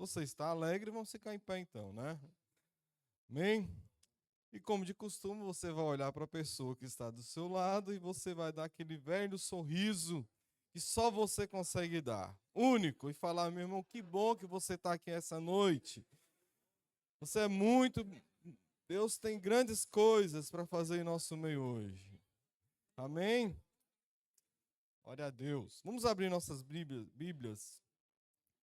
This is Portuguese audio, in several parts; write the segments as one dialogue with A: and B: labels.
A: Você está alegre, vamos ficar em pé então, né? Amém? E como de costume, você vai olhar para a pessoa que está do seu lado e você vai dar aquele velho sorriso que só você consegue dar, único, e falar, meu irmão, que bom que você está aqui essa noite. Você é muito. Deus tem grandes coisas para fazer em nosso meio hoje. Amém? Glória a Deus. Vamos abrir nossas Bíblias.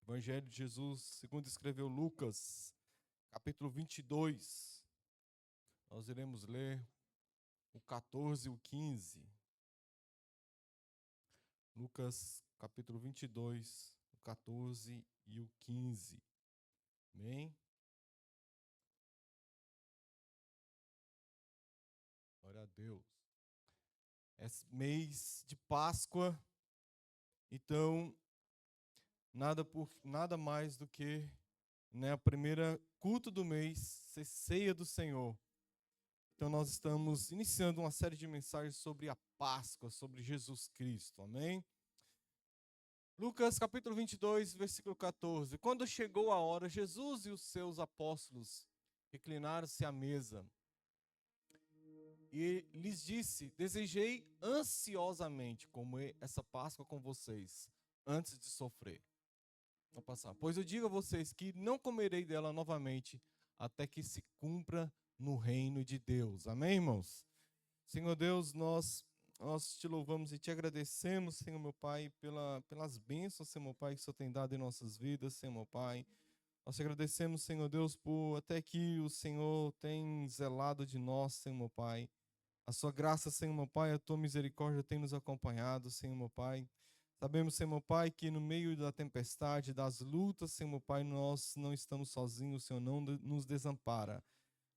A: Evangelho de Jesus, segundo escreveu Lucas, capítulo 22. Nós iremos ler o 14 e o 15. Lucas, capítulo 22, o 14 e o 15. Amém? Glória a Deus. É mês de Páscoa, então nada mais do que, né, a primeira culto do mês, ser ceia do Senhor. Então nós estamos iniciando uma série de mensagens sobre a Páscoa, sobre Jesus Cristo. Amém? Lucas capítulo 22, versículo 14. Quando chegou a hora, Jesus e os seus apóstolos reclinaram-se à mesa. E lhes disse: Desejei ansiosamente comer essa Páscoa com vocês, antes de sofrer. Vou passar. Pois eu digo a vocês que não comerei dela novamente, até que se cumpra no reino de Deus. Amém, irmãos? Senhor Deus, nós te louvamos e te agradecemos, Senhor meu Pai, pelas bênçãos, Senhor meu Pai, que o Senhor tem dado em nossas vidas, Senhor meu Pai. Nós te agradecemos, Senhor Deus, por até que o Senhor tem zelado de nós, Senhor meu Pai. A sua graça, Senhor meu Pai, a tua misericórdia tem nos acompanhado, Senhor meu Pai. Sabemos, Senhor meu Pai, que no meio da tempestade, das lutas, Senhor meu Pai, nós não estamos sozinhos, o Senhor não nos desampara.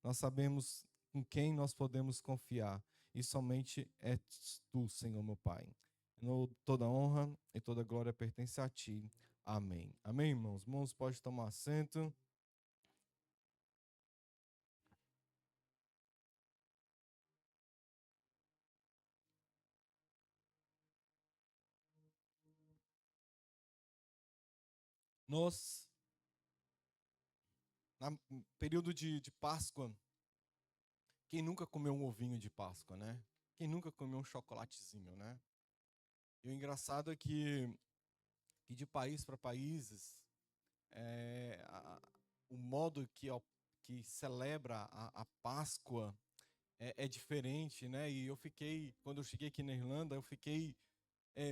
A: Nós sabemos em quem nós podemos confiar. E somente é tu, Senhor meu Pai. Toda honra e toda glória pertence a ti. Amém. Amém, irmãos? Irmãos, pode tomar assento. Nós, no período de Páscoa, quem nunca comeu um ovinho de Páscoa, né? Quem nunca comeu um chocolatezinho, né? E o engraçado é que de país para países, o modo que celebra a Páscoa é diferente, né? E quando eu cheguei aqui na Irlanda, eu fiquei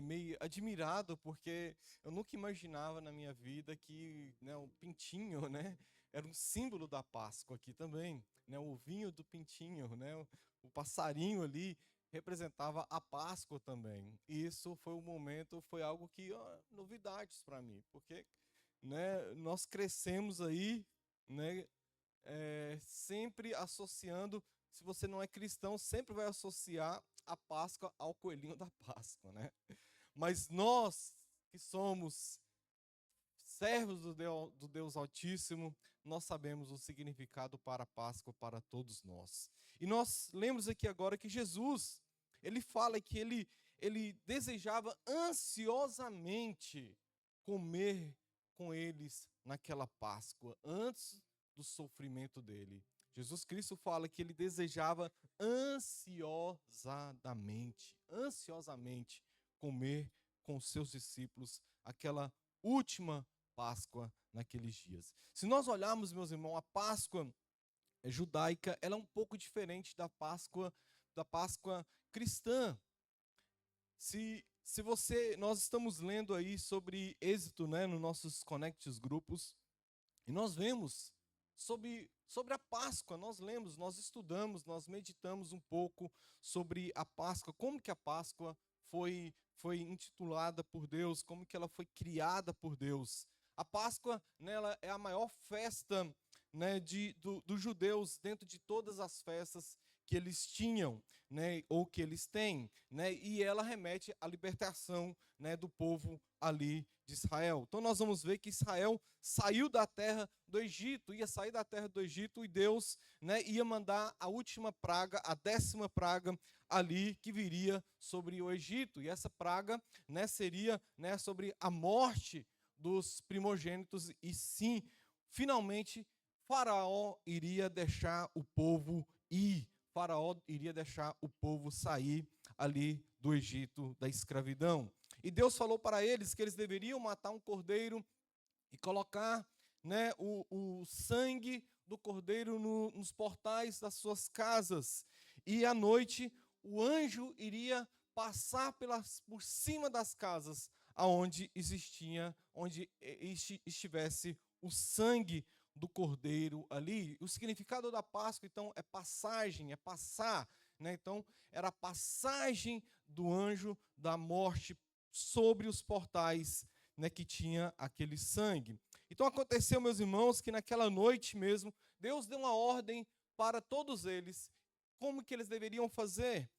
A: meio admirado, porque eu nunca imaginava na minha vida que, né, o pintinho, né, era um símbolo da Páscoa aqui também, né? O ovinho do pintinho, né? O passarinho ali representava a Páscoa também. E isso foi um momento, foi algo que, novidades para mim, porque, né, nós crescemos aí, né, sempre associando, se você não é cristão, sempre vai associar a Páscoa ao coelhinho da Páscoa, né? Mas nós que somos servos do Deus Altíssimo, nós sabemos o significado para a Páscoa para todos nós. E nós lemos aqui agora que Jesus, ele fala que ele desejava ansiosamente comer com eles naquela Páscoa, antes do sofrimento dele. Jesus Cristo fala que ele desejava ansiosamente comer com seus discípulos aquela última Páscoa naqueles dias. Se nós olharmos, meus irmãos, a Páscoa judaica, ela é um pouco diferente da Páscoa cristã. Nós estamos lendo aí sobre Êxodo, né, nos nossos Connects grupos, e nós vemos sobre a Páscoa, nós estudamos, nós meditamos um pouco sobre a Páscoa, como que a Páscoa foi intitulada por Deus, como que ela foi criada por Deus. A Páscoa, né, ela é a maior festa, né, dos judeus, dentro de todas as festas que eles tinham, né, ou que eles têm, né, e ela remete à libertação, né, do povo ali de Israel. Então nós vamos ver que Israel saiu da terra do Egito, ia sair da terra do Egito, e Deus, né, ia mandar a última praga, a 10ª praga ali que viria sobre o Egito. E essa praga, né, seria, né, sobre a morte dos primogênitos, e sim finalmente Faraó iria deixar o povo ir. Faraó iria deixar o povo sair ali do Egito, da escravidão. E Deus falou para eles que eles deveriam matar um cordeiro e colocar, né, o sangue do cordeiro nos portais das suas casas. E à noite o anjo iria passar por cima das casas aonde existia, onde estivesse o sangue do cordeiro ali. O significado da Páscoa, então, é passagem, é passar, né? Então, era a passagem do anjo da morte sobre os portais, né, que tinha aquele sangue. Então aconteceu, meus irmãos, que naquela noite mesmo, Deus deu uma ordem para todos eles, como que eles deveriam fazer.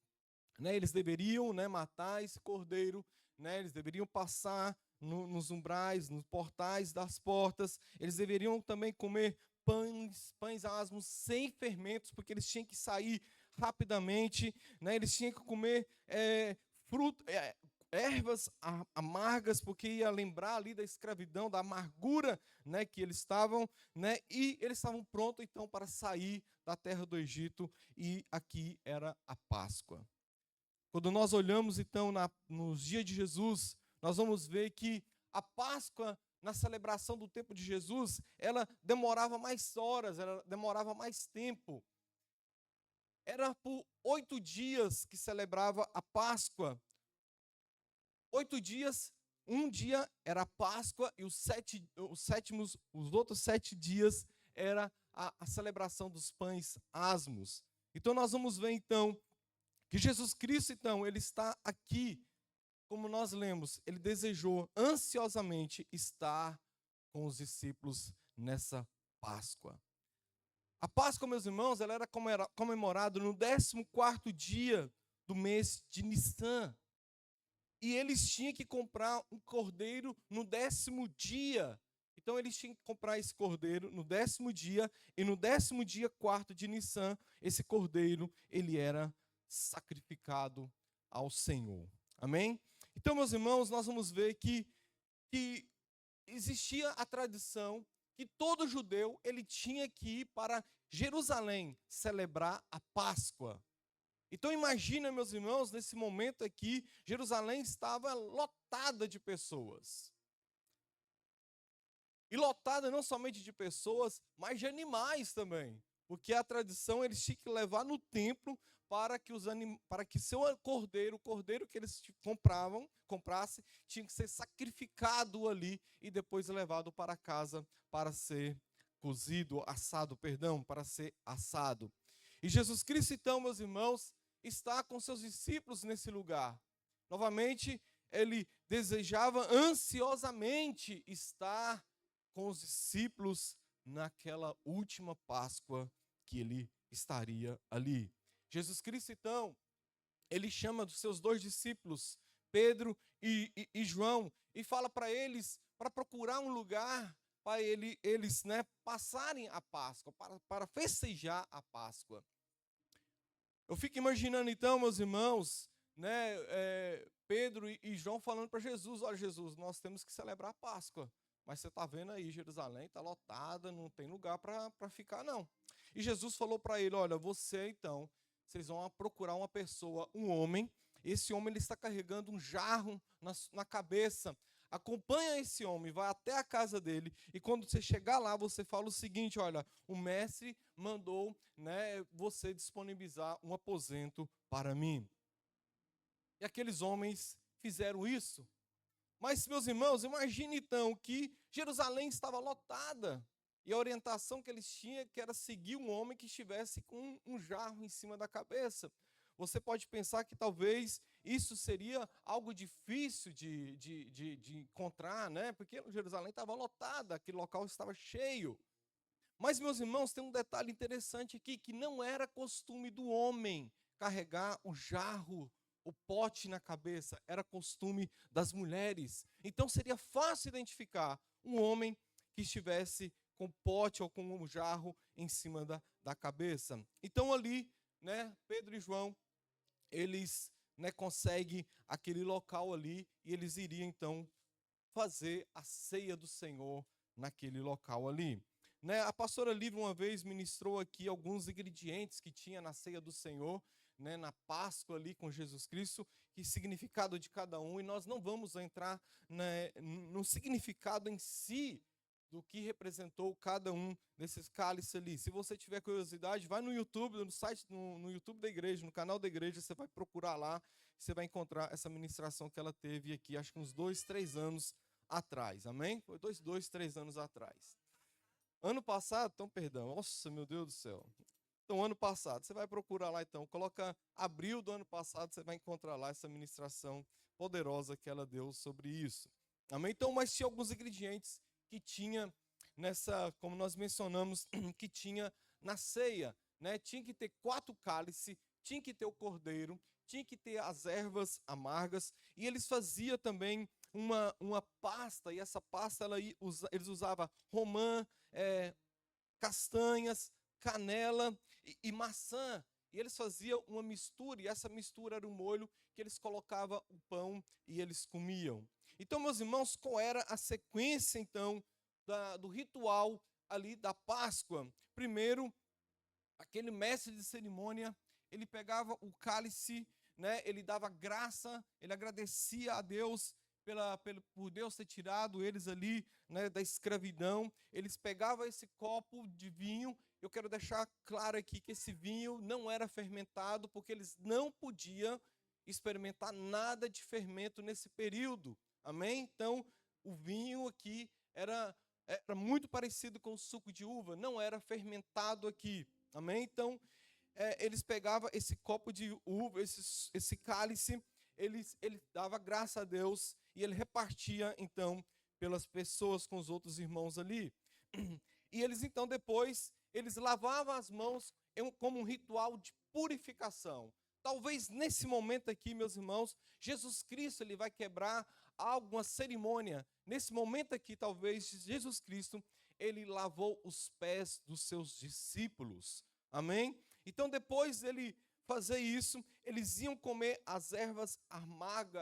A: Né, eles deveriam, né, matar esse cordeiro, né, eles deveriam passar nos umbrais, nos portais das portas, eles deveriam também comer pães asmos sem fermentos, porque eles tinham que sair rapidamente, né, eles tinham que comer ervas amargas, porque ia lembrar ali da escravidão, da amargura, né, que eles estavam, né, e eles estavam prontos então para sair da terra do Egito, e aqui era a Páscoa. Quando nós olhamos, então, nos dias de Jesus, nós vamos ver que a Páscoa, na celebração do tempo de Jesus, ela demorava mais horas, ela demorava mais tempo. Era por 8 dias que celebrava a Páscoa. 8 dias, um dia era a Páscoa e os outros 7 dias era a celebração dos pães asmos. Então nós vamos ver, então, que Jesus Cristo, então, ele está aqui, como nós lemos, ele desejou ansiosamente estar com os discípulos nessa Páscoa. A Páscoa, meus irmãos, ela era comemorada no 14º dia do mês de Nissan. E eles tinham que comprar um cordeiro no 10º dia. Então eles tinham que comprar esse cordeiro no 10º dia, e no 10º dia 4º de Nissan, esse cordeiro, ele era sacrificado ao Senhor. Amém? Então, meus irmãos, nós vamos ver que existia a tradição que todo judeu ele tinha que ir para Jerusalém celebrar a Páscoa. Então imagina, meus irmãos, nesse momento aqui, Jerusalém estava lotada de pessoas. E lotada não somente de pessoas, mas de animais também. Porque a tradição eles tinham que levar no templo para que seu cordeiro, o cordeiro que eles comprassem, tinha que ser sacrificado ali e depois levado para casa para ser para ser assado. E Jesus Cristo, então, meus irmãos, está com seus discípulos nesse lugar. Novamente, ele desejava ansiosamente estar com os discípulos naquela última Páscoa que ele estaria ali. Jesus Cristo, então, ele chama dos seus 2 discípulos, Pedro e João, e fala para eles, para procurar um lugar para eles, né, passarem a Páscoa, para festejar a Páscoa. Eu fico imaginando, então, meus irmãos, né, Pedro e João falando para Jesus: olha, Jesus, nós temos que celebrar a Páscoa, mas você está vendo aí, Jerusalém está lotada, não tem lugar para ficar, não. E Jesus falou para ele: olha, vocês vão procurar uma pessoa, um homem, esse homem ele está carregando um jarro na cabeça. Acompanha esse homem, vai até a casa dele, e quando você chegar lá, você fala o seguinte: olha, o mestre mandou, né, você disponibilizar um aposento para mim. E aqueles homens fizeram isso. Mas, meus irmãos, imagine então que Jerusalém estava lotada, e a orientação que eles tinham que era seguir um homem que estivesse com um jarro em cima da cabeça. Você pode pensar que talvez isso seria algo difícil de encontrar, né? Porque Jerusalém estava lotada, aquele local estava cheio. Mas, meus irmãos, tem um detalhe interessante aqui, que não era costume do homem carregar o jarro, o pote na cabeça, era costume das mulheres. Então seria fácil identificar um homem que estivesse com pote ou com um jarro em cima da cabeça. Então ali, né, Pedro e João, eles, né, conseguem aquele local ali, e eles iriam então fazer a ceia do Senhor naquele local ali. né? A pastora Lívia uma vez ministrou aqui alguns ingredientes que tinha na ceia do Senhor, né, na Páscoa ali com Jesus Cristo, que significado de cada um, e nós não vamos entrar, né, no significado em si do que representou cada um desses cálices ali. Se você tiver curiosidade, vai no YouTube, no site, no YouTube da igreja, no canal da igreja, você vai procurar lá, você vai encontrar essa ministração que ela teve aqui, acho que uns 2, 3 anos atrás, amém? Foi 2, 3 anos atrás. Ano passado, então, perdão, nossa, meu Deus do céu. Então, ano passado, você vai procurar lá, então, coloca abril do ano passado, você vai encontrar lá essa ministração poderosa que ela deu sobre isso. Amém? Então, mas tinha alguns ingredientes que tinha nessa, como nós mencionamos, que tinha na ceia, né? Tinha que ter 4 cálices, tinha que ter o cordeiro, tinha que ter as ervas amargas, e eles faziam também uma pasta, e essa pasta eles usavam romã, castanhas, canela e maçã. E eles faziam uma mistura, e essa mistura era um molho que eles colocavam o pão e eles comiam. Então, meus irmãos, qual era a sequência, então, do ritual ali da Páscoa? Primeiro, aquele mestre de cerimônia, ele pegava o cálice, né, ele dava graça, ele agradecia a Deus por Deus ter tirado eles ali, né, da escravidão. Eles pegavam esse copo de vinho. Eu quero deixar claro aqui que esse vinho não era fermentado, porque eles não podiam experimentar nada de fermento nesse período. Amém? Então, o vinho aqui era muito parecido com o suco de uva, não era fermentado aqui. Amém? Então, eles pegavam esse copo de uva, esse cálice, ele dava graça a Deus e ele repartia, então, pelas pessoas com os outros irmãos ali. E eles, então, depois, eles lavavam as mãos como um ritual de purificação. Talvez nesse momento aqui, meus irmãos, Jesus Cristo ele vai quebrar alguma cerimônia. Nesse momento aqui, talvez, Jesus Cristo, ele lavou os pés dos seus discípulos. Amém? Então, depois dele fazer isso, eles iam comer as ervas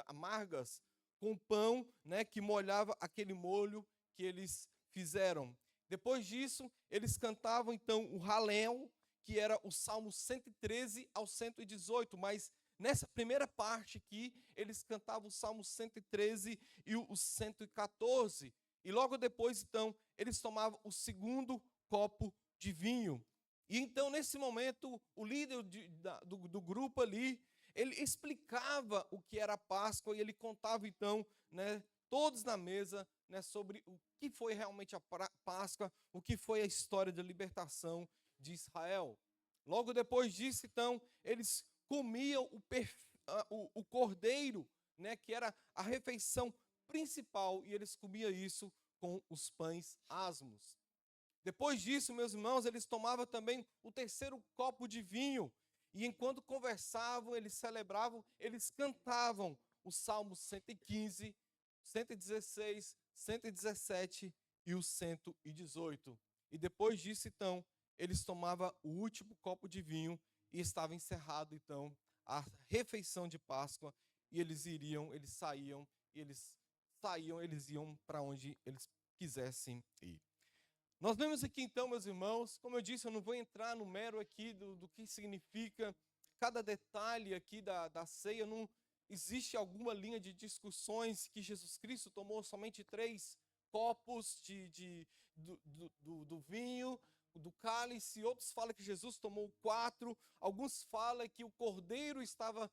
A: amargas com pão, né, que molhava aquele molho que eles fizeram. Depois disso, eles cantavam então o Halel, que era o Salmo 113 ao 118, mas nessa primeira parte aqui, eles cantavam o Salmo 113 e o 114. E logo depois, então, eles tomavam o segundo copo de vinho. E então, nesse momento, o líder do grupo ali, ele explicava o que era a Páscoa e ele contava, então, né, todos na mesa, né, sobre o que foi realmente a Páscoa, o que foi a história da libertação de Israel. Logo depois disso, então, eles comiam o cordeiro, né, que era a refeição principal, e eles comiam isso com os pães asmos. Depois disso, meus irmãos, eles tomavam também o terceiro copo de vinho. E enquanto conversavam, eles celebravam, eles cantavam o Salmo 115, 116, 117 e o 118. E depois disso, então, eles tomavam o último copo de vinho e estava encerrado, então, a refeição de Páscoa. E eles saíam, eles iam para onde eles quisessem ir. Nós vemos aqui então, meus irmãos, como eu disse, eu não vou entrar no mero aqui do que significa cada detalhe aqui da ceia. Não existe alguma linha de discussões que Jesus Cristo tomou somente 3 copos do vinho, do cálice. Outros falam que Jesus tomou 4. Alguns falam que o cordeiro estava,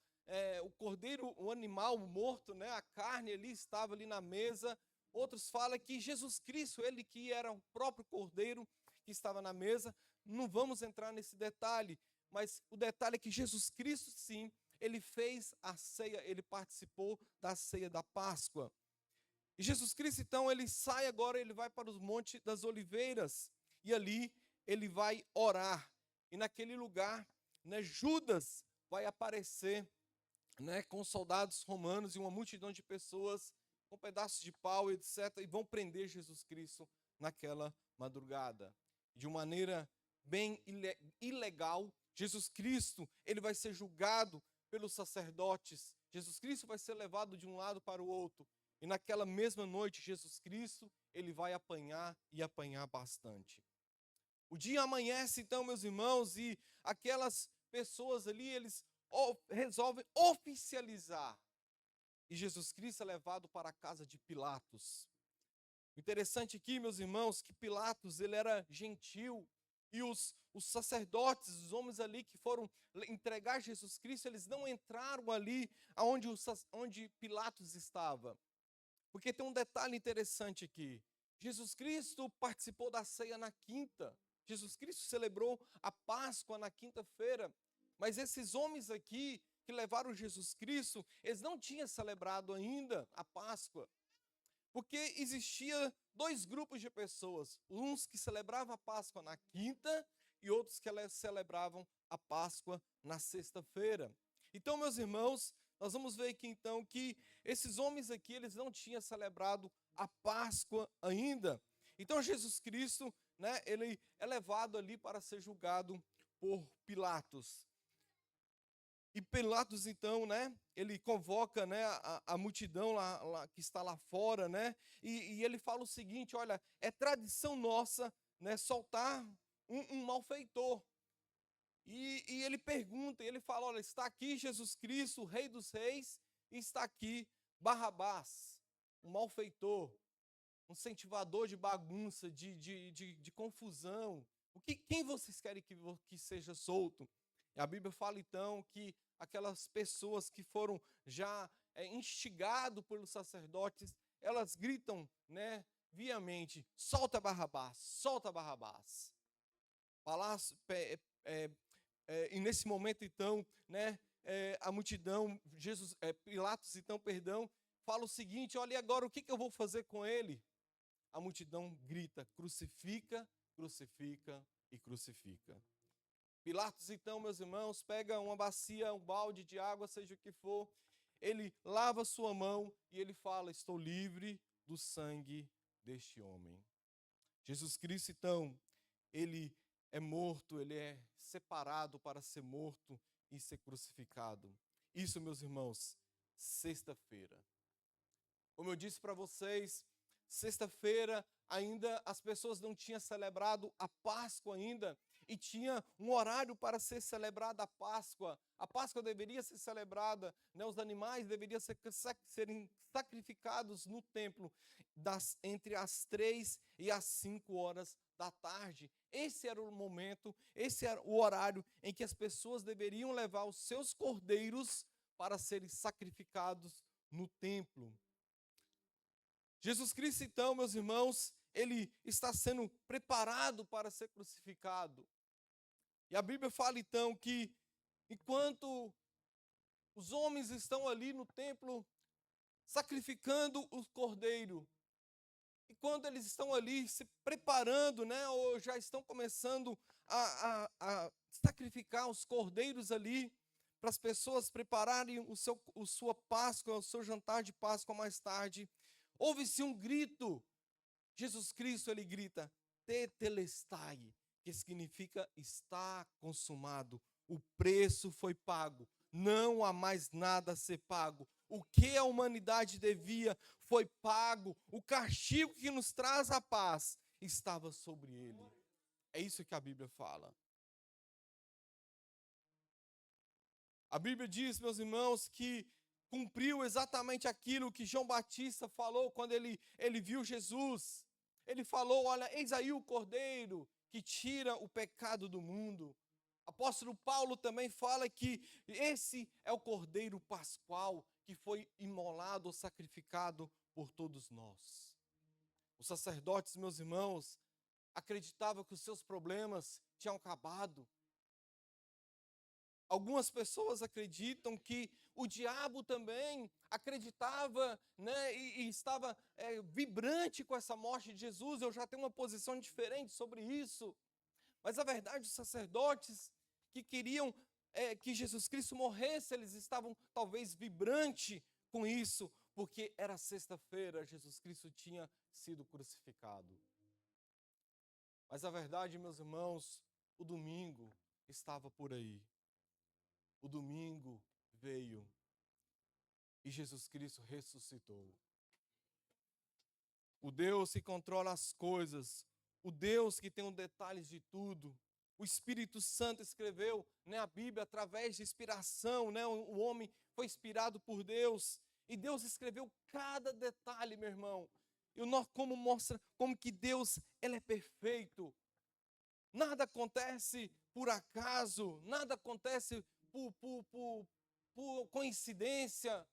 A: o animal morto, né, a carne ali estava ali na mesa. Outros falam que Jesus Cristo, ele que era o próprio cordeiro que estava na mesa. Não vamos entrar nesse detalhe, mas o detalhe é que Jesus Cristo, sim, ele fez a ceia, ele participou da ceia da Páscoa. E Jesus Cristo, então, ele sai agora, ele vai para os Montes das Oliveiras, e ali ele vai orar. E naquele lugar, né, Judas vai aparecer, né, com soldados romanos e uma multidão de pessoas com pedaços de pau, etc., e vão prender Jesus Cristo naquela madrugada. De uma maneira bem ilegal, Jesus Cristo, ele vai ser julgado pelos sacerdotes. Jesus Cristo vai ser levado de um lado para o outro. E naquela mesma noite, Jesus Cristo, ele vai apanhar e apanhar bastante. O dia amanhece, então, meus irmãos, e aquelas pessoas ali, eles resolvem oficializar. E Jesus Cristo é levado para a casa de Pilatos. O interessante aqui, meus irmãos, que Pilatos, ele era gentil, e os sacerdotes, os homens ali que foram entregar Jesus Cristo, eles não entraram ali onde Pilatos estava. Porque tem um detalhe interessante aqui. Jesus Cristo participou da ceia na quinta. Jesus Cristo celebrou a Páscoa na quinta-feira. Mas esses homens aqui que levaram Jesus Cristo, eles não tinham celebrado ainda a Páscoa. Porque existia dois grupos de pessoas. Uns que celebravam a Páscoa na quinta e outros que celebravam a Páscoa na sexta-feira. Então, meus irmãos, nós vamos ver aqui então que esses homens aqui, eles não tinham celebrado a Páscoa ainda. Então Jesus Cristo, né, ele é levado ali para ser julgado por Pilatos. E Pilatos então, né, ele convoca, né, a multidão lá, que está lá fora, né, e ele fala o seguinte: olha, é tradição nossa, né, soltar um malfeitor. E ele pergunta, ele fala: olha, está aqui Jesus Cristo, o Rei dos Reis, e está aqui Barrabás, um malfeitor, um incentivador de bagunça, de confusão. Quem vocês querem que seja solto? E a Bíblia fala então que aquelas pessoas que foram já instigado pelos sacerdotes, elas gritam, né, viamente: solta Barrabás, solta Barrabás. Palácio, e nesse momento, então, né, a multidão, Pilatos, então, perdão, fala o seguinte: olha, agora o que eu vou fazer com ele? A multidão grita: crucifica, crucifica e crucifica. Pilatos, então, meus irmãos, pega uma bacia, um balde de água, seja o que for, ele lava sua mão e ele fala: estou livre do sangue deste homem. Jesus Cristo, então, ele é morto, ele é separado para ser morto e ser crucificado. Isso, meus irmãos, sexta-feira. Como eu disse para vocês, sexta-feira ainda as pessoas não tinham celebrado a Páscoa ainda, e tinha um horário para ser celebrada a Páscoa. A Páscoa deveria ser celebrada, né, os animais deveriam serem sacrificados no templo entre as 3 e as 5 horas da tarde. Esse era o momento, esse era o horário em que as pessoas deveriam levar os seus cordeiros para serem sacrificados no templo. Jesus Cristo, então, meus irmãos, ele está sendo preparado para ser crucificado. E a Bíblia fala, então, que enquanto os homens estão ali no templo sacrificando o cordeiro, e quando eles estão ali se preparando, né, ou já estão começando a sacrificar os cordeiros ali, para as pessoas prepararem sua Páscoa, o seu jantar de Páscoa mais tarde, ouve-se um grito. Jesus Cristo, ele grita: tetelestai, que significa está consumado. O preço foi pago. Não há mais nada a ser pago. O que a humanidade devia foi pago. O castigo que nos traz a paz estava sobre ele. É isso que a Bíblia fala. A Bíblia diz, meus irmãos, que cumpriu exatamente aquilo que João Batista falou quando ele viu Jesus. Ele falou: olha, eis aí o Cordeiro que tira o pecado do mundo. Apóstolo Paulo também fala que esse é o Cordeiro Pascual que foi imolado ou sacrificado por todos nós. Os sacerdotes, meus irmãos, acreditavam que os seus problemas tinham acabado. Algumas pessoas acreditam que o diabo também acreditava, né, e estava vibrante com essa morte de Jesus. Eu já tenho uma posição diferente sobre isso. Mas a verdade, os sacerdotes que queriam que Jesus Cristo morresse, eles estavam talvez vibrantes com isso, porque era sexta-feira, Jesus Cristo tinha sido crucificado. Mas a verdade, meus irmãos, o domingo estava por aí. O domingo veio e Jesus Cristo ressuscitou. O Deus que controla as coisas, o Deus que tem os detalhes de tudo. O Espírito Santo escreveu, né, a Bíblia através de inspiração, né? O homem foi inspirado por Deus e Deus escreveu cada detalhe, meu irmão. E o nosso, como mostra como que Deus, ele é perfeito. Nada acontece por acaso, nada acontece por coincidência.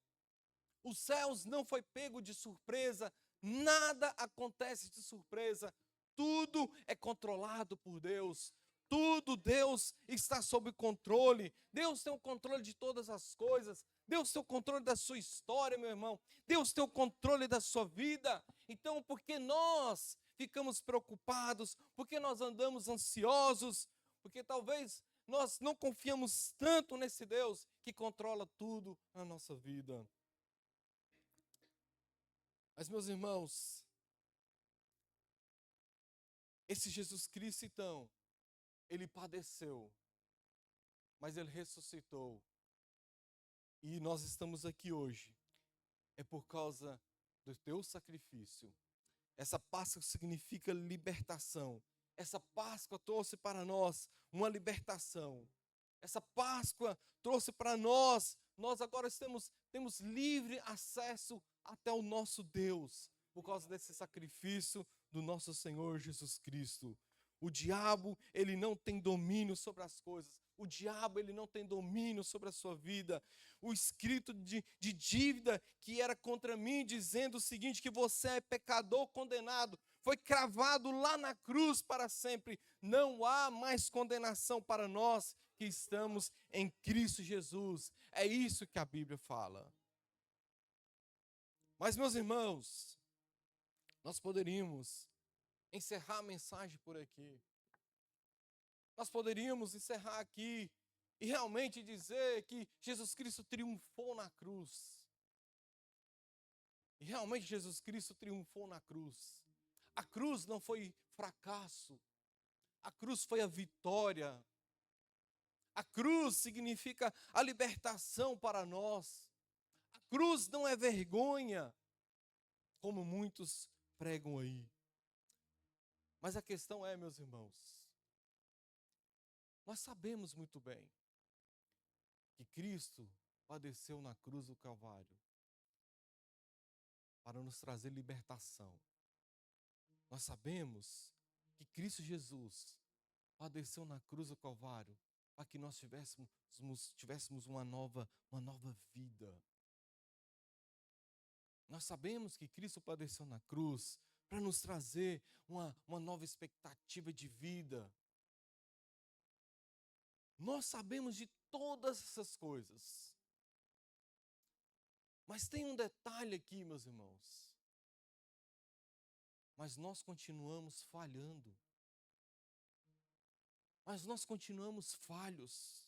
A: Os céus não foi pego de surpresa, nada acontece de surpresa. Tudo é controlado por Deus. Tudo Deus está sob controle. Deus tem o controle de todas as coisas. Deus tem o controle da sua história, meu irmão. Deus tem o controle da sua vida. Então, por que nós ficamos preocupados? Por que nós andamos ansiosos? Porque talvez nós não confiamos tanto nesse Deus que controla tudo na nossa vida. Mas, meus irmãos, esse Jesus Cristo, então, ele padeceu, mas ele ressuscitou. E nós estamos aqui hoje, é por causa do teu sacrifício. Essa Páscoa significa libertação. Essa Páscoa trouxe para nós uma libertação. Essa Páscoa trouxe para nós agora temos livre acesso até o nosso Deus, por causa desse sacrifício do nosso Senhor Jesus Cristo. O diabo, ele não tem domínio sobre as coisas. O diabo, ele não tem domínio sobre a sua vida. O escrito de dívida que era contra mim, dizendo o seguinte, que você é pecador condenado, foi cravado lá na cruz para sempre. Não há mais condenação para nós que estamos em Cristo Jesus. É isso que a Bíblia fala. Mas, meus irmãos, nós poderíamos encerrar a mensagem por aqui. Nós poderíamos encerrar aqui e realmente dizer que Jesus Cristo triunfou na cruz. E realmente Jesus Cristo triunfou na cruz. A cruz não foi fracasso. A cruz foi a vitória. A cruz significa a libertação para nós. A cruz não é vergonha, como muitos pregam aí. Mas a questão é, meus irmãos, nós sabemos muito bem que Cristo padeceu na cruz do Calvário para nos trazer libertação. Nós sabemos que Cristo Jesus padeceu na cruz do Calvário para que nós tivéssemos uma nova vida. Nós sabemos que Cristo padeceu na cruz para nos trazer uma nova expectativa de vida. Nós sabemos de todas essas coisas. Mas tem um detalhe aqui, meus irmãos. Mas nós continuamos falhando. Mas nós continuamos falhos.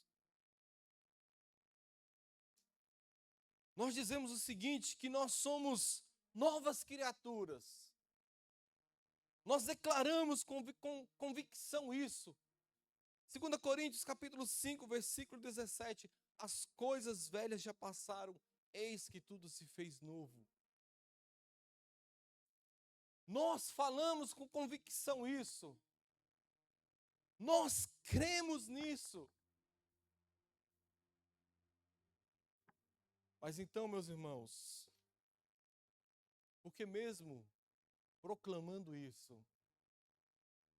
A: Nós dizemos o seguinte, que nós somos novas criaturas. Nós declaramos com convicção isso. 2 Coríntios capítulo 5, versículo 17. As coisas velhas já passaram, eis que tudo se fez novo. Nós falamos com convicção isso. Nós cremos nisso. Mas então, meus irmãos, porque mesmo proclamando isso,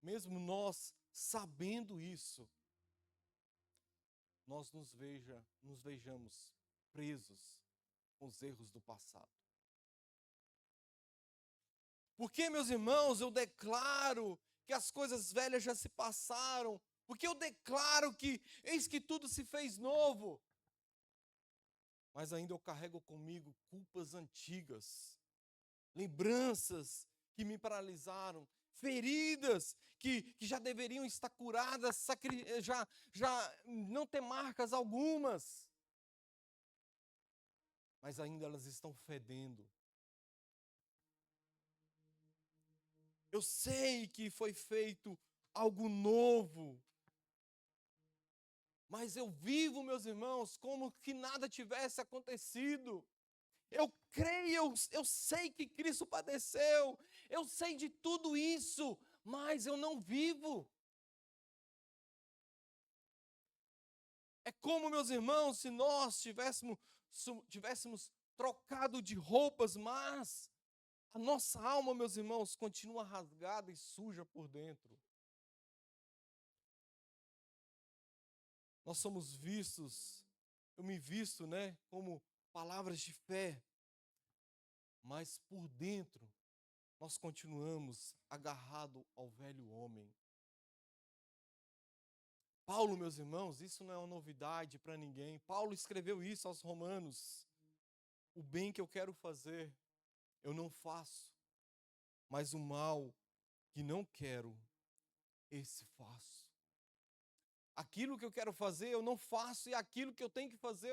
A: mesmo nós sabendo isso, nós nos vejamos presos com os erros do passado. Porque, meus irmãos, eu declaro que as coisas velhas já se passaram, porque eu declaro que eis que tudo se fez novo. Mas ainda eu carrego comigo culpas antigas, lembranças que me paralisaram, feridas que já deveriam estar curadas, já não ter marcas algumas. Mas ainda elas estão fedendo. Eu sei que foi feito algo novo. Mas eu vivo, meus irmãos, como que nada tivesse acontecido. Eu creio, eu sei que Cristo padeceu. Eu sei de tudo isso. mas eu não vivo. É como, meus irmãos, se nós tivéssemos trocado de roupas, mas a nossa alma, meus irmãos, continua rasgada e suja por dentro. Nós somos vistos, eu me visto, né, como palavras de fé, mas por dentro nós continuamos agarrados ao velho homem. Paulo, meus irmãos, isso não é uma novidade para ninguém. Paulo escreveu isso aos Romanos. O bem que eu quero fazer, eu não faço, mas o mal que não quero, esse faço. Aquilo que eu quero fazer, eu não faço, e aquilo que eu tenho que fazer,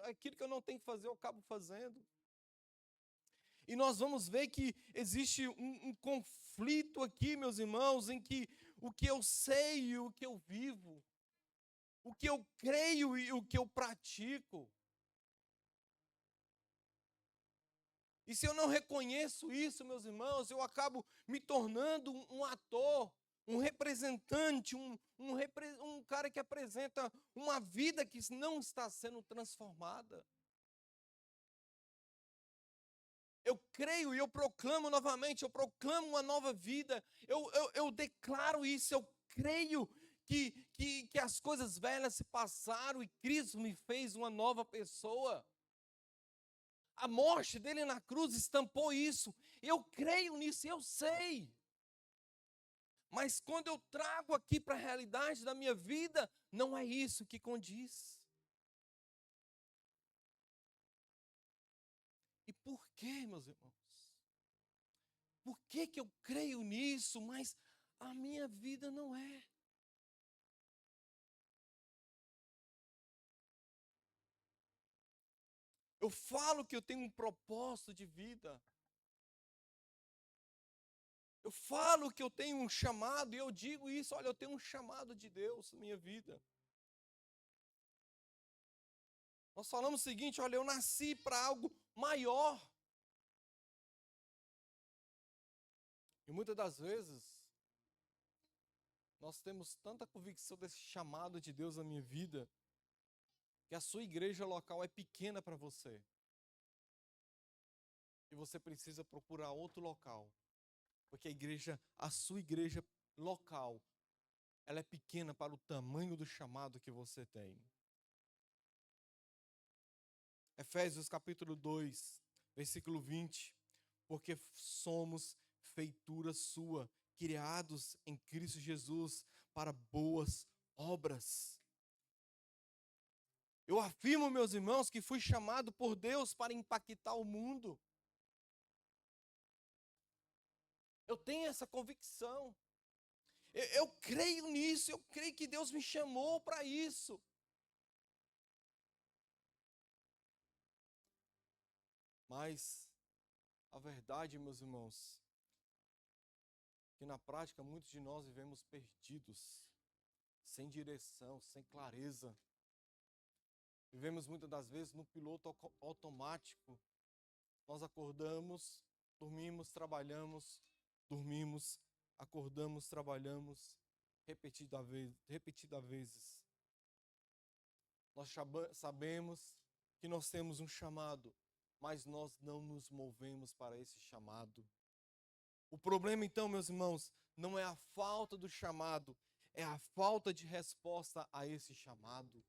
A: aquilo que eu não tenho que fazer, eu acabo fazendo. E nós vamos ver que existe um conflito aqui, meus irmãos, em que o que eu sei e o que eu vivo, o que eu creio e o que eu pratico. E se eu não reconheço isso, meus irmãos, eu acabo me tornando um ator, um representante, um cara que apresenta uma vida que não está sendo transformada. Eu creio e eu proclamo novamente, eu proclamo uma nova vida, eu declaro isso, eu creio que as coisas velhas se passaram e Cristo me fez uma nova pessoa. A morte dele na cruz estampou isso. Eu creio nisso, eu sei. Mas quando eu trago aqui para a realidade da minha vida, não é isso que condiz. E por quê, meus irmãos? Por que que eu creio nisso, mas a minha vida não é? Eu falo que eu tenho um propósito de vida. Eu falo que eu tenho um chamado e eu digo isso, olha, eu tenho um chamado de Deus na minha vida. Nós falamos o seguinte, olha, eu nasci para algo maior. E muitas das vezes, nós temos tanta convicção desse chamado de Deus na minha vida, que a sua igreja local é pequena para você. E você precisa procurar outro local. Porque a sua igreja local, ela é pequena para o tamanho do chamado que você tem. Efésios capítulo 2, versículo 20. Porque somos feitura sua, criados em Cristo Jesus para boas obras. Eu afirmo, meus irmãos, que fui chamado por Deus para impactar o mundo. Eu tenho essa convicção. Eu creio nisso, eu creio que Deus me chamou para isso. Mas a verdade, meus irmãos, que na prática muitos de nós vivemos perdidos, sem direção, sem clareza. Vivemos muitas das vezes no piloto automático. Nós acordamos, dormimos, trabalhamos, dormimos, acordamos, trabalhamos, repetidas vezes. Nós sabemos que nós temos um chamado, mas nós não nos movemos para esse chamado. O problema, então, meus irmãos, não é a falta do chamado, é a falta de resposta a esse chamado.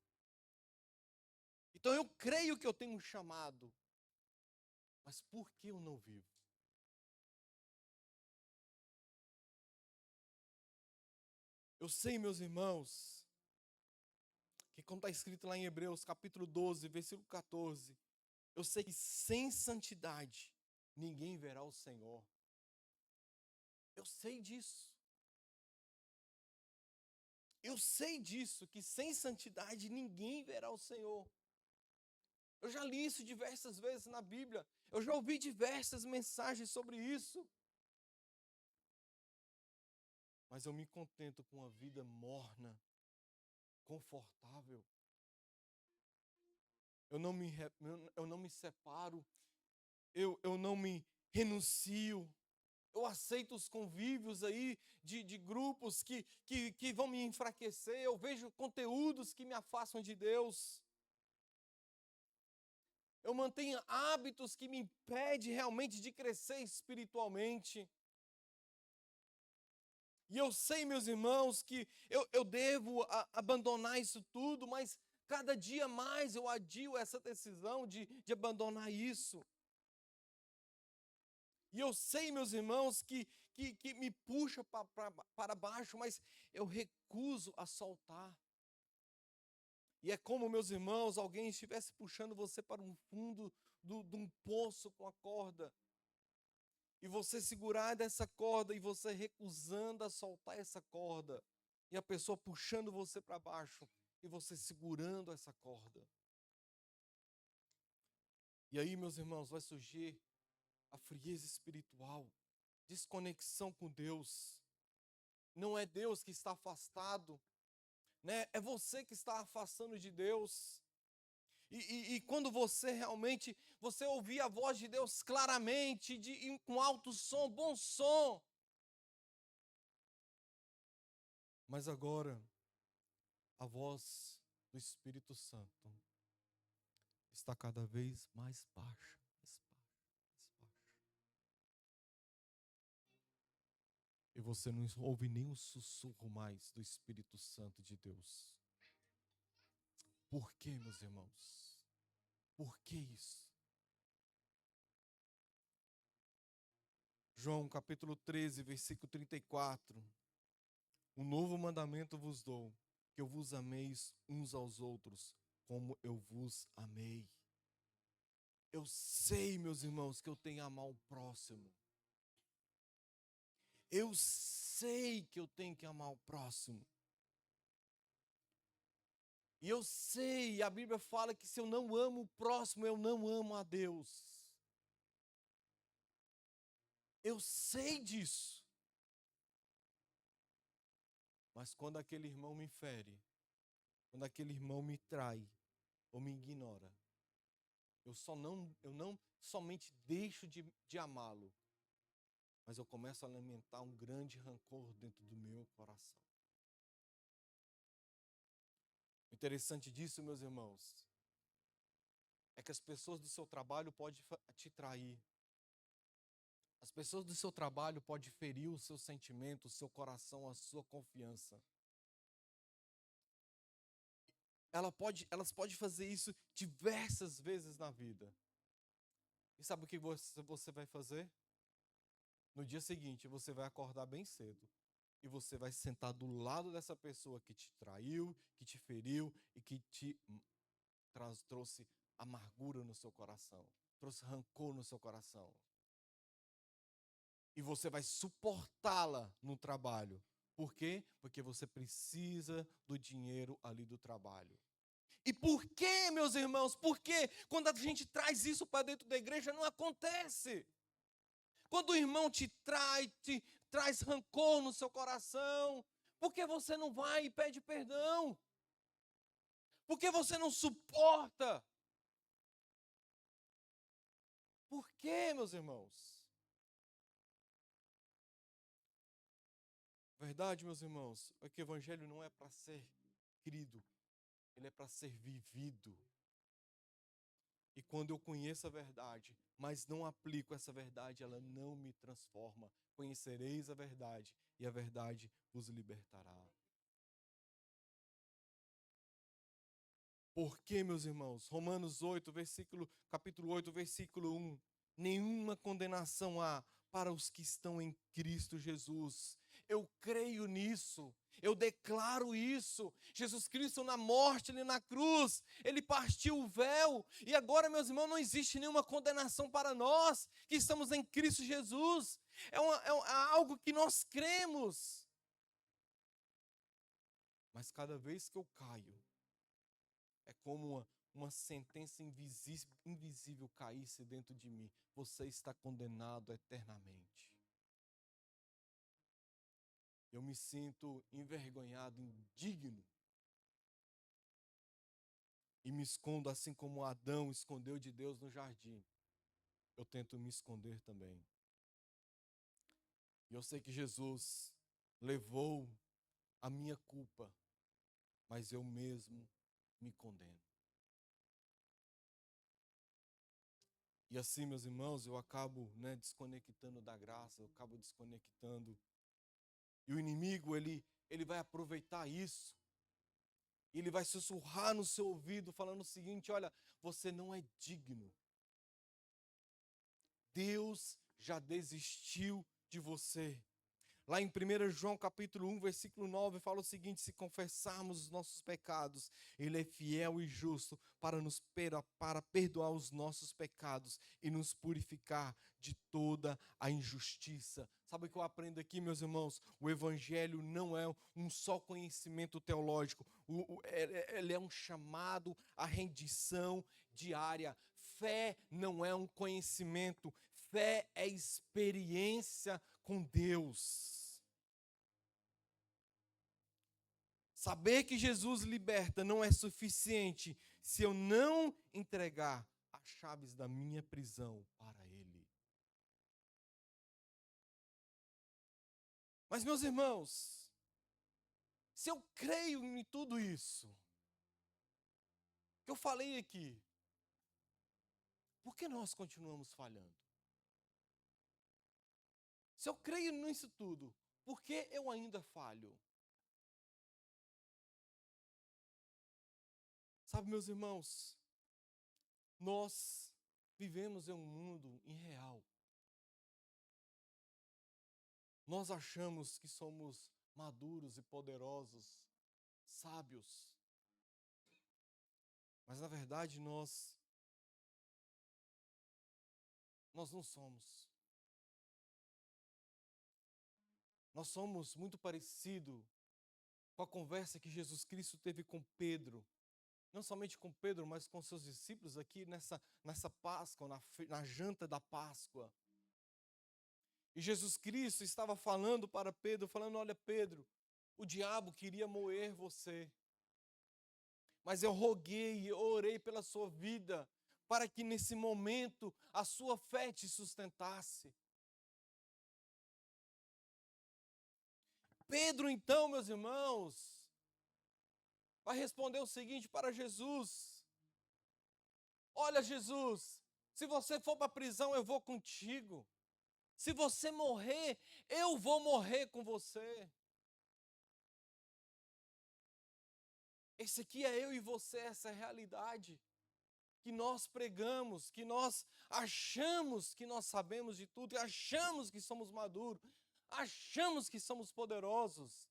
A: Então eu creio que eu tenho um chamado, mas por que eu não vivo? Eu sei, meus irmãos, que como está escrito lá em Hebreus capítulo 12, versículo 14, eu sei que sem santidade ninguém verá o Senhor. Eu sei disso. Eu sei disso, que sem santidade ninguém verá o Senhor. Eu já li isso diversas vezes na Bíblia. Eu já ouvi diversas mensagens sobre isso. Mas eu me contento com uma vida morna, confortável. Eu não me separo. Eu não me renuncio. Eu aceito os convívios aí de grupos que vão me enfraquecer. Eu vejo conteúdos que me afastam de Deus. Eu mantenho hábitos que me impedem realmente de crescer espiritualmente. E eu sei, meus irmãos, que eu devo abandonar isso tudo, mas cada dia mais eu adio essa decisão de abandonar isso. E eu sei, meus irmãos, que me puxa para baixo, mas eu recuso a soltar. E é como, meus irmãos, alguém estivesse puxando você para um fundo de um poço com a corda. E você segurar dessa corda e você recusando a soltar essa corda. E a pessoa puxando você para baixo e você segurando essa corda. E aí, meus irmãos, vai surgir a frieza espiritual, desconexão com Deus. Não é Deus que está afastado, né? É você que está afastando de Deus. E quando você realmente, você ouvir a voz de Deus claramente, com alto som, bom som. Mas agora, a voz do Espírito Santo está cada vez mais baixa, mais baixa. E você não ouve nem o sussurro mais do Espírito Santo de Deus. Por que, meus irmãos? Por que isso? João capítulo 13, versículo 34. Um novo mandamento vos dou, que eu vos ameis uns aos outros, como eu vos amei. Eu sei, meus irmãos, que eu tenho que amar o próximo. Eu sei que eu tenho que amar o próximo. E eu sei, a Bíblia fala que se eu não amo o próximo, eu não amo a Deus. Eu sei disso. Mas quando aquele irmão me fere, quando aquele irmão me trai ou me ignora, eu não somente deixo de amá-lo, mas eu começo a alimentar um grande rancor dentro do meu coração. O interessante disso, meus irmãos, é que as pessoas do seu trabalho podem te trair. As pessoas do seu trabalho podem ferir o seu sentimento, o seu coração, a sua confiança. Elas podem fazer isso diversas vezes na vida. E sabe o que você vai fazer? No dia seguinte, você vai acordar bem cedo. E você vai sentar do lado dessa pessoa que te traiu, que te feriu e que te trouxe amargura no seu coração. Trouxe rancor no seu coração. E você vai suportá-la no trabalho. Por quê? Porque você precisa do dinheiro ali do trabalho. E por quê, meus irmãos? Porque quando a gente traz isso para dentro da igreja, não acontece. Quando o irmão te traz rancor no seu coração, por que você não vai e pede perdão? Por que você não suporta? Por quê, meus irmãos? Verdade, meus irmãos, é que o evangelho não é para ser crido, ele é para ser vivido. E quando eu conheço a verdade, mas não aplico essa verdade, ela não me transforma. Conhecereis a verdade, e a verdade vos libertará. Por quê, meus irmãos? Romanos 8, capítulo 8, versículo 1. Nenhuma condenação há para os que estão em Cristo Jesus. Eu creio nisso. Eu declaro isso. Jesus Cristo na morte, ali na cruz, ele partiu o véu. E agora, meus irmãos, não existe nenhuma condenação para nós que estamos em Cristo Jesus. É algo que nós cremos. Mas cada vez que eu caio, é como uma sentença invisível caísse dentro de mim. Você está condenado eternamente. Eu me sinto envergonhado, indigno. E me escondo assim como Adão escondeu de Deus no jardim. Eu tento me esconder também. E eu sei que Jesus levou a minha culpa, mas eu mesmo me condeno. E assim, meus irmãos, eu acabo, desconectando da graça, eu acabo desconectando. E o inimigo, ele vai aproveitar isso. Ele vai sussurrar no seu ouvido, falando o seguinte: olha, você não é digno. Deus já desistiu de você. Lá em 1 João capítulo 1, versículo 9, fala o seguinte: se confessarmos os nossos pecados, Ele é fiel e justo para perdoar os nossos pecados e nos purificar de toda a injustiça. Sabe o que eu aprendo aqui, meus irmãos? O Evangelho não é um só conhecimento teológico, ele é um chamado à rendição diária. Fé não é um conhecimento, fé é experiência com Deus. Saber que Jesus liberta não é suficiente se eu não entregar as chaves da minha prisão para Ele. Mas, meus irmãos, se eu creio em tudo isso que eu falei aqui, por que nós continuamos falhando? Se eu creio nisso tudo, por que eu ainda falho? Sabe, meus irmãos, nós vivemos em um mundo irreal. Nós achamos que somos maduros e poderosos, sábios. Mas, na verdade, nós não somos. Nós somos muito parecidos com a conversa que Jesus Cristo teve com Pedro. Não somente com Pedro, mas com seus discípulos aqui nessa Páscoa, na janta da Páscoa. E Jesus Cristo estava falando para Pedro, falando: olha, Pedro, o diabo queria moer você. Mas eu roguei e orei pela sua vida, para que nesse momento a sua fé te sustentasse. Pedro, então, meus irmãos, vai responder o seguinte para Jesus: olha, Jesus, se você for para a prisão, eu vou contigo. Se você morrer, eu vou morrer com você. Esse aqui é eu e você, essa é a realidade que nós pregamos, que nós achamos que nós sabemos de tudo, e achamos que somos maduros, achamos que somos poderosos.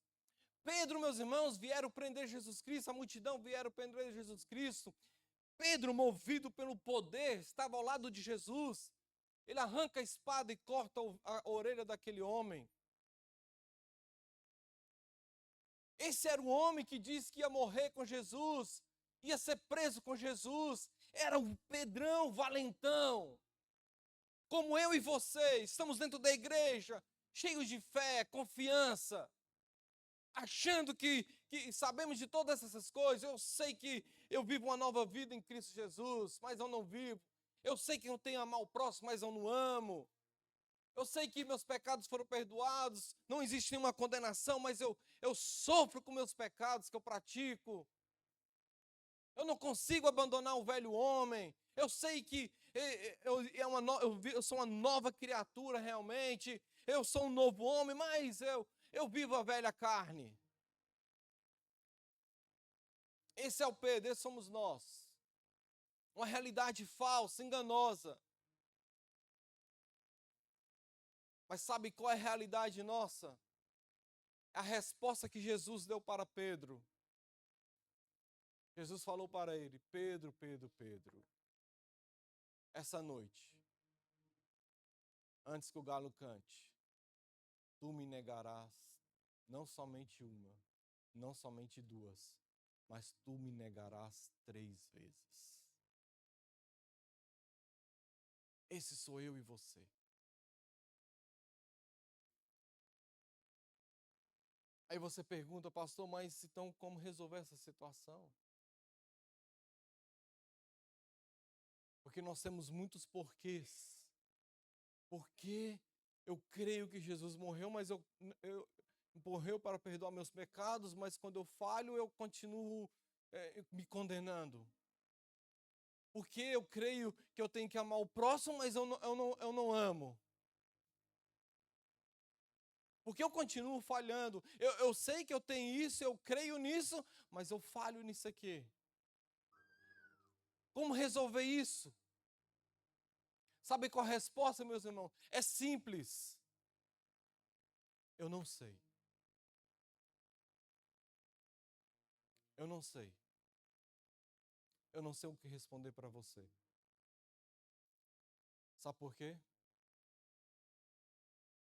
A: Pedro, meus irmãos, vieram prender Jesus Cristo, a multidão vieram prender Jesus Cristo. Pedro, movido pelo poder, estava ao lado de Jesus. Ele arranca a espada e corta a orelha daquele homem. Esse era o homem que disse que ia morrer com Jesus, ia ser preso com Jesus. Era o Pedrão valentão. Como eu e você, estamos dentro da igreja, cheios de fé, confiança, achando que sabemos de todas essas coisas. Eu sei que eu vivo uma nova vida em Cristo Jesus, mas eu não vivo. Eu sei que eu tenho a amar o próximo, mas eu não amo. Eu sei que meus pecados foram perdoados, não existe nenhuma condenação, mas eu sofro com meus pecados que eu pratico. Eu não consigo abandonar o velho homem. Eu sei que eu sou uma nova criatura realmente. Eu sou um novo homem, mas eu vivo a velha carne. Esse é o Pedro, esse somos nós. Uma realidade falsa, enganosa. Mas sabe qual é a realidade nossa? A resposta que Jesus deu para Pedro. Jesus falou para ele: Pedro, Pedro, Pedro, essa noite, antes que o galo cante, tu me negarás, não somente uma, não somente duas, mas tu me negarás 3 vezes. Esse sou eu e você. Aí você pergunta: pastor, mas então como resolver essa situação? Porque nós temos muitos porquês. Por que Eu creio que Jesus morreu, mas eu morreu para perdoar meus pecados, mas quando eu falho, eu continuo me condenando. Porque eu creio que eu tenho que amar o próximo, mas eu não amo. Porque eu continuo falhando. Eu sei que eu tenho isso, eu creio nisso, mas eu falho nisso aqui. Como resolver isso? Sabe qual a resposta, meus irmãos? É simples. Eu não sei. Eu não sei. Eu não sei o que responder para você. Sabe por quê?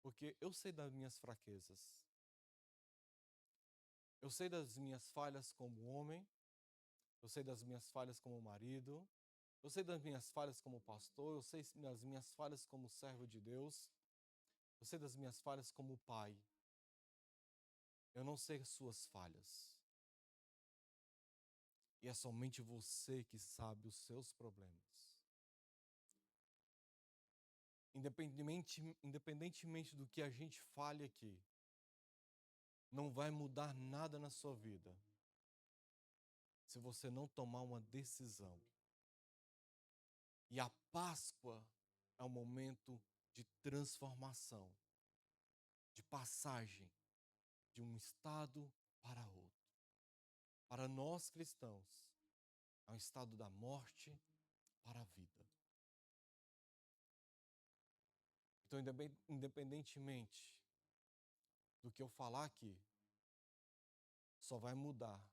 A: Porque eu sei das minhas fraquezas. Eu sei das minhas falhas como homem. Eu sei das minhas falhas como marido. Eu sei das minhas falhas como pastor. Eu sei das minhas falhas como servo de Deus. Eu sei das minhas falhas como pai. Eu não sei as suas falhas. E é somente você que sabe os seus problemas. Independentemente do que a gente fale aqui, não vai mudar nada na sua vida se você não tomar uma decisão. E a Páscoa é um momento de transformação, de passagem de um estado para outro. Para nós cristãos, é um estado da morte para a vida. Então, independentemente do que eu falar aqui, só vai mudar,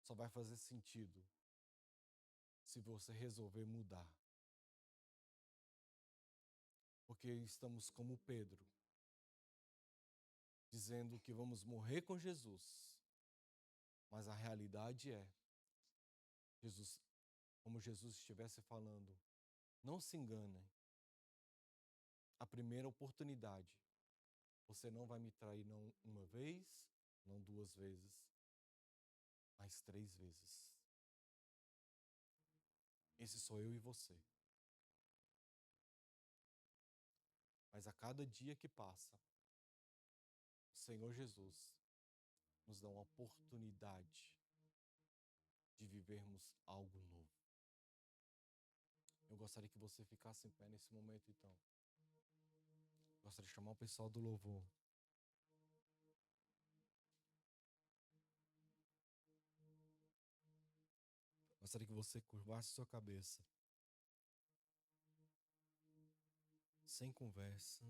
A: só vai fazer sentido se você resolver mudar. Porque estamos como Pedro, dizendo que vamos morrer com Jesus, mas a realidade é, como Jesus estivesse falando, não se enganem, a primeira oportunidade, você não vai me trair não uma vez, não duas vezes, mas 3 vezes. Esse sou eu e você. Mas a cada dia que passa, o Senhor Jesus nos dá uma oportunidade de vivermos algo novo. Eu gostaria que você ficasse em pé nesse momento, então. Gostaria de chamar o pessoal do louvor. Gostaria que você curvasse sua cabeça. Sem conversa.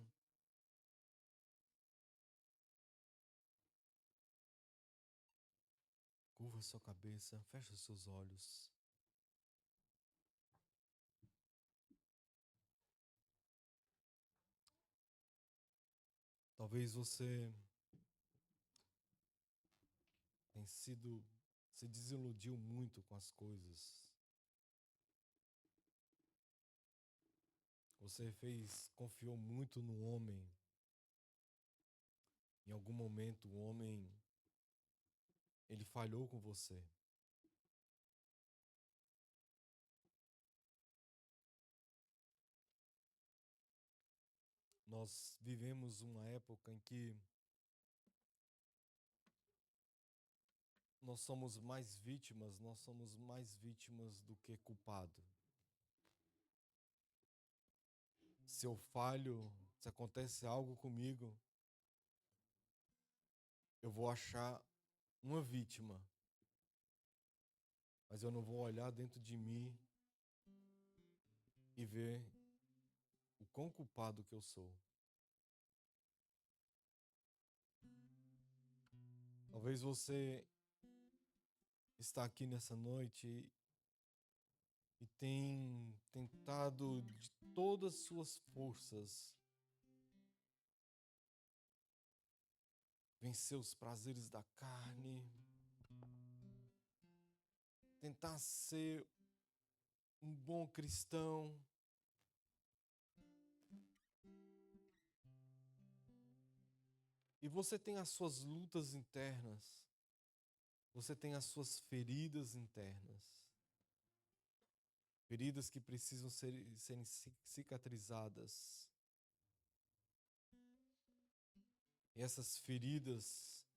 A: Curva sua cabeça, fecha os seus olhos. Talvez você se desiludiu muito com as coisas. Você confiou muito no homem. Em algum momento o homem, ele falhou com você. Nós vivemos uma época em que nós somos mais vítimas do que culpado. Se eu falho, se acontece algo comigo, eu vou achar uma vítima, mas eu não vou olhar dentro de mim e ver o quão culpado que eu sou. Talvez você está aqui nessa noite e tem tentado de todas as suas forças vencer os prazeres da carne, tentar ser um bom cristão. E você tem as suas lutas internas, você tem as suas feridas internas, feridas que precisam serem cicatrizadas. E essas feridas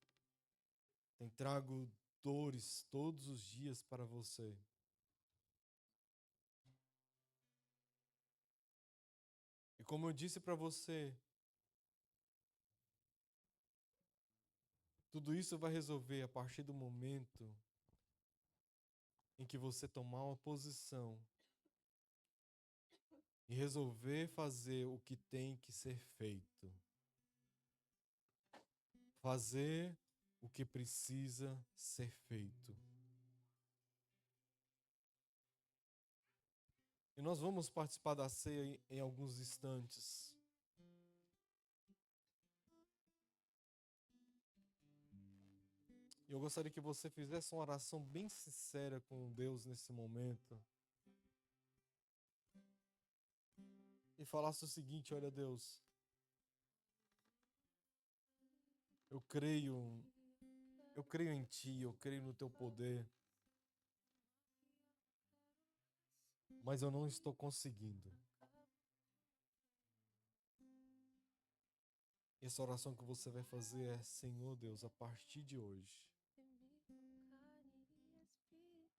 A: têm trago dores todos os dias para você. E como eu disse para você, tudo isso vai resolver a partir do momento em que você tomar uma posição e resolver fazer o que tem que ser feito. Fazer o que precisa ser feito. E nós vamos participar da ceia em alguns instantes. E eu gostaria que você fizesse uma oração bem sincera com Deus nesse momento. E falasse o seguinte: olha, Deus, eu creio em Ti, eu creio no Teu poder, mas eu não estou conseguindo. E essa oração que você vai fazer é: Senhor Deus, a partir de hoje,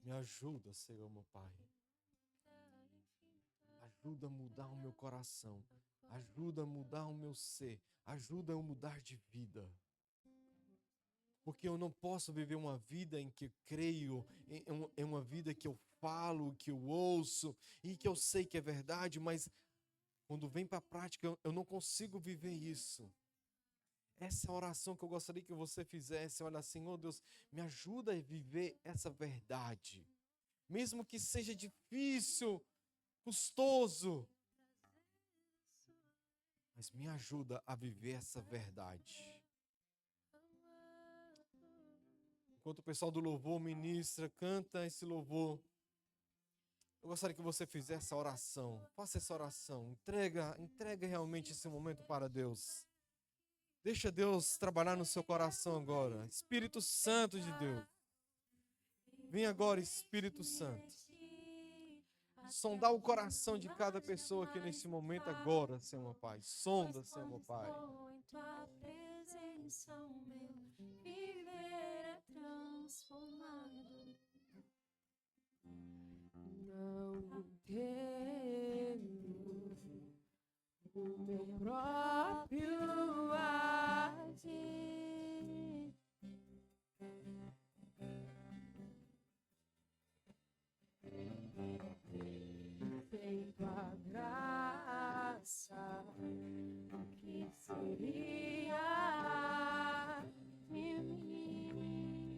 A: me ajuda, Senhor, meu Pai. Ajuda a mudar o meu coração. Ajuda a mudar o meu ser. Ajuda a eu mudar de vida. Porque eu não posso viver uma vida em que eu creio, em uma vida que eu falo, que eu ouço e que eu sei que é verdade, mas quando vem para a prática eu não consigo viver isso. Essa é a oração que eu gostaria que você fizesse. Olha, Senhor Deus, me ajuda a viver essa verdade. Mesmo que seja difícil, custoso, mas me ajuda a viver essa verdade. Enquanto o pessoal do louvor ministra, canta esse louvor, eu gostaria que você fizesse essa oração. Faça essa oração. Entrega realmente esse momento para Deus. Deixa Deus trabalhar no seu coração agora. Espírito Santo de Deus. Vem agora, Espírito Santo. Sondar o coração de cada pessoa aqui nesse momento agora, Senhor meu Pai. Sonda, Senhor meu Pai.
B: Em tua presença o meu viver é transformado. Não entendo o meu próprio agir. Sem tua graça, o que seria de mim?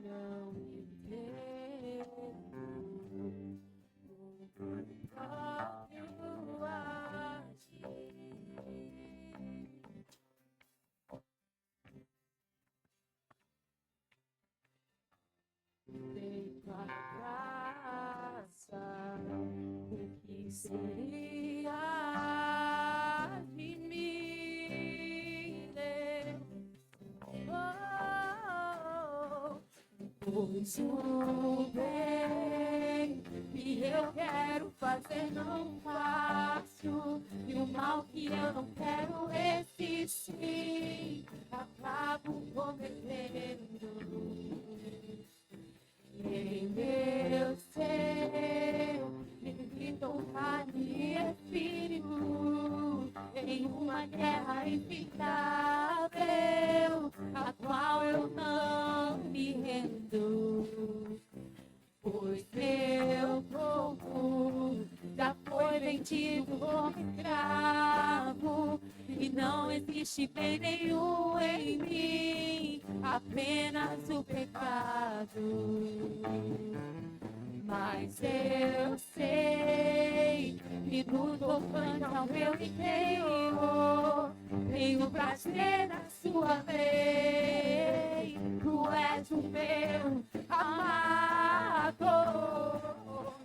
B: Não entendo o próprio agir. Sem tua graça, o que seria de mim? Pois o bem que eu quero fazer não faço, e o mal que eu não quero resistir, acabo cometendo. Em meu ser, vivido carne e espírito, em uma guerra inevitável, a qual eu não me rendo. Pois meu corpo já foi vendido como escravo, e não existe bem nenhum em mim, apenas o pecado. Mas eu sei que no tocante ao meu interior tenho prazer na sua lei. Tu és o meu amado,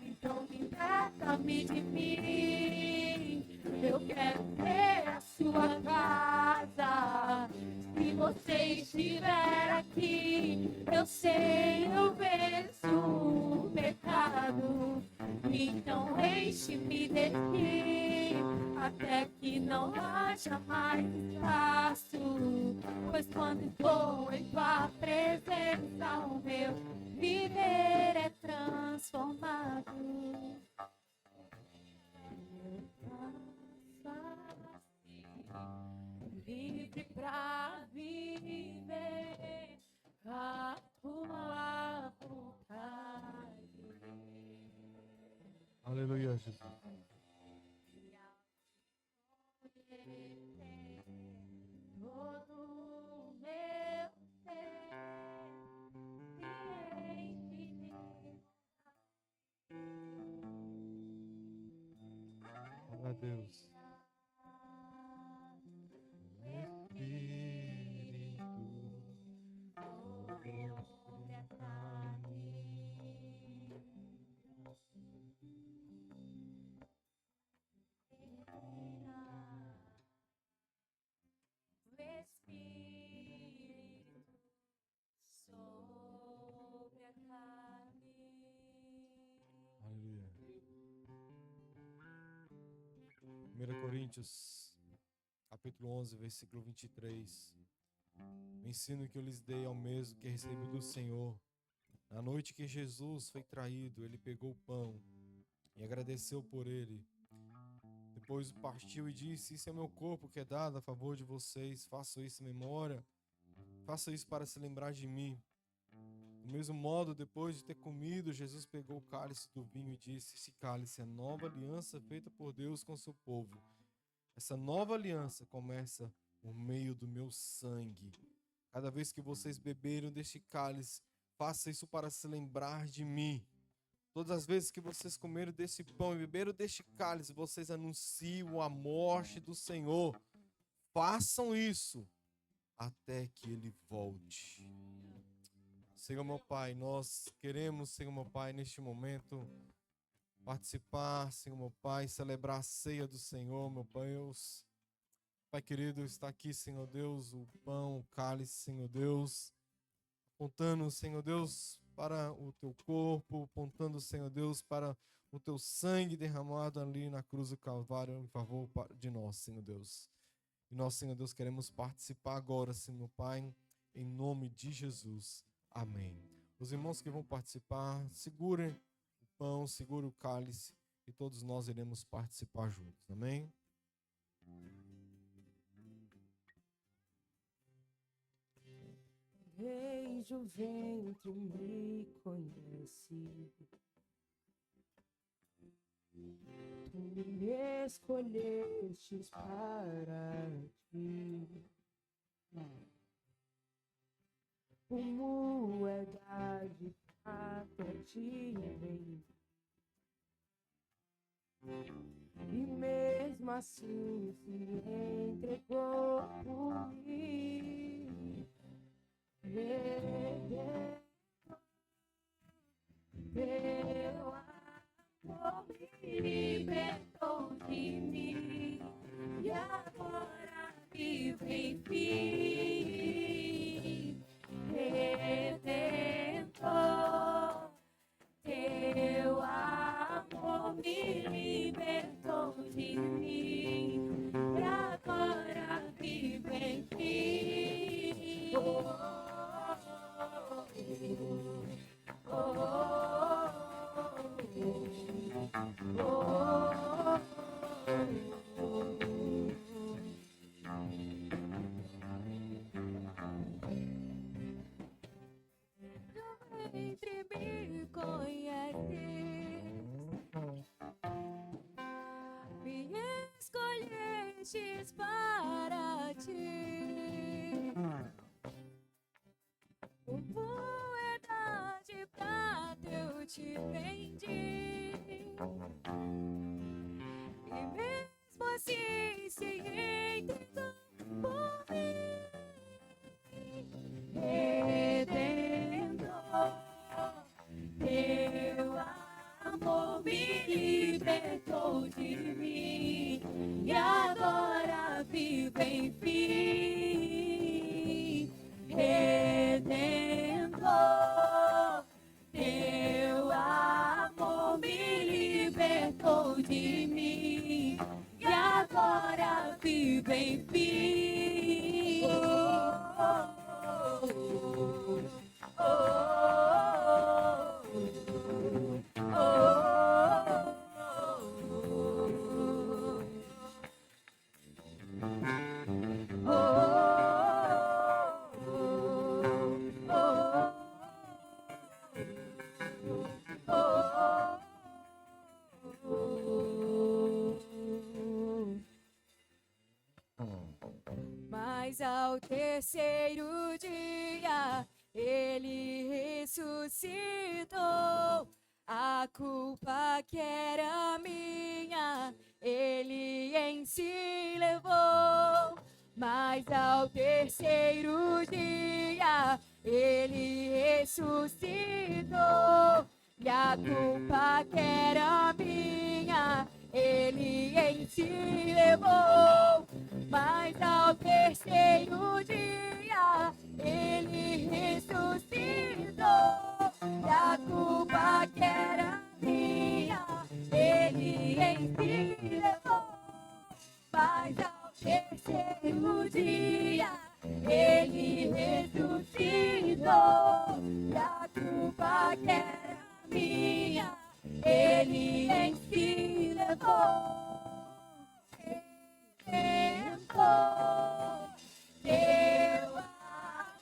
B: então liberta-me de mim. Eu quero ter a sua casa. Se você estiver aqui, eu sei, eu venço o pecado. Então enche não haja mais espaço, pois quando estou em tua presença, o meu viver é transformado. Livre pra viver a tua vontade.
A: Aleluia, Jesus.
B: Todo o meu ser se enche de
A: Glória a Deus.
B: sobre a carne. O Espírito sobre a carne.
A: Aleluia. 1 Coríntios, capítulo 11, versículo 23. O ensino que eu lhes dei ao mesmo que recebi do Senhor. Na noite que Jesus foi traído, ele pegou o pão e agradeceu por ele. Depois partiu e disse: isso é meu corpo que é dado a favor de vocês. Façam isso em memória. Façam isso para se lembrar de mim. Do mesmo modo, depois de ter comido, Jesus pegou o cálice do vinho e disse: esse cálice é a nova aliança feita por Deus com seu povo. Essa nova aliança começa por meio do meu sangue. Cada vez que vocês beberam deste cálice, faça isso para se lembrar de mim. Todas as vezes que vocês comeram desse pão e beberam deste cálice, vocês anunciam a morte do Senhor. Façam isso até que ele volte. Senhor meu Pai, nós queremos, Senhor meu Pai, neste momento, participar, Senhor meu Pai, celebrar a ceia do Senhor, meu Deus. Pai querido, está aqui, Senhor Deus, o pão, o cálice, Senhor Deus, apontando, Senhor Deus, para o teu corpo, apontando, Senhor Deus, para o teu sangue derramado ali na cruz do Calvário, em favor de nós, Senhor Deus. E nós, Senhor Deus, queremos participar agora, Senhor meu Pai, em nome de Jesus. Amém. Os irmãos que vão participar, segurem o pão, segurem o cálice e todos nós iremos participar juntos. Amém?
B: Desde o ventre me conhece, tu me escolhestes para ti. Como é dade até ti vem, e mesmo assim se entregou por mim. Teu amor me libertou de mim e agora vivo em mim. Redentor, teu amor me libertou de mim e agora vivo em mim. Entre me conheces, me escolhestes para ti. Com verdade prata eu te vendi, e mesmo assim se entregou por mim. Redentor, teu amor me libertou de mim e agora vivo em mim. Redentor, teu amor me libertou de mim e agora agora vive em mim. Mas ao terceiro dia ele ressuscitou. A culpa que era minha, ele em si levou. Mas ao terceiro dia ele ressuscitou. E a culpa que era minha, ele em si levou. Mas ao terceiro dia ele ressuscitou. E a culpa que era minha, ele em si levou. Mas ao terceiro dia ele ressuscitou. E a culpa que era minha, ele em si levou. Teu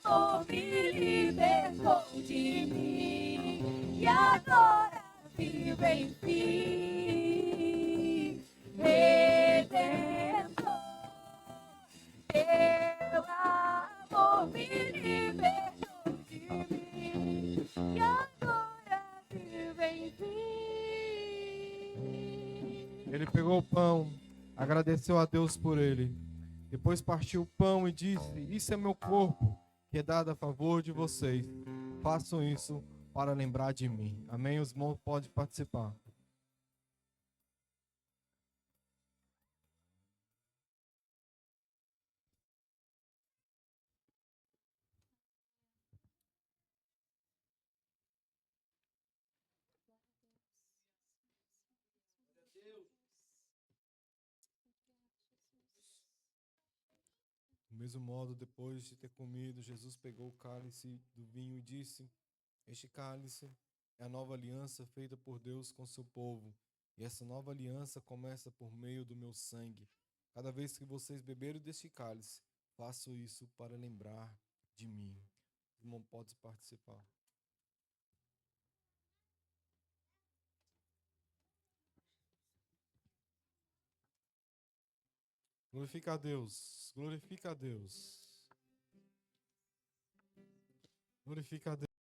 B: amor me libertou de mim e agora vivo em mim. Redentor, teu amor me libertou de mim e agora vivo em mim.
A: Ele pegou o pão, agradeceu a Deus por ele. Depois partiu o pão e disse: isso é meu corpo, que é dado a favor de vocês. Façam isso para lembrar de mim. Amém? Os irmãos podem participar. Do mesmo modo, depois de ter comido, Jesus pegou o cálice do vinho e disse: este cálice é a nova aliança feita por Deus com seu povo. E essa nova aliança começa por meio do meu sangue. Cada vez que vocês beberem deste cálice, façam isso para lembrar de mim. O irmão pode participar. Glorifica a Deus. Glorifica a Deus. Glorifica a Deus.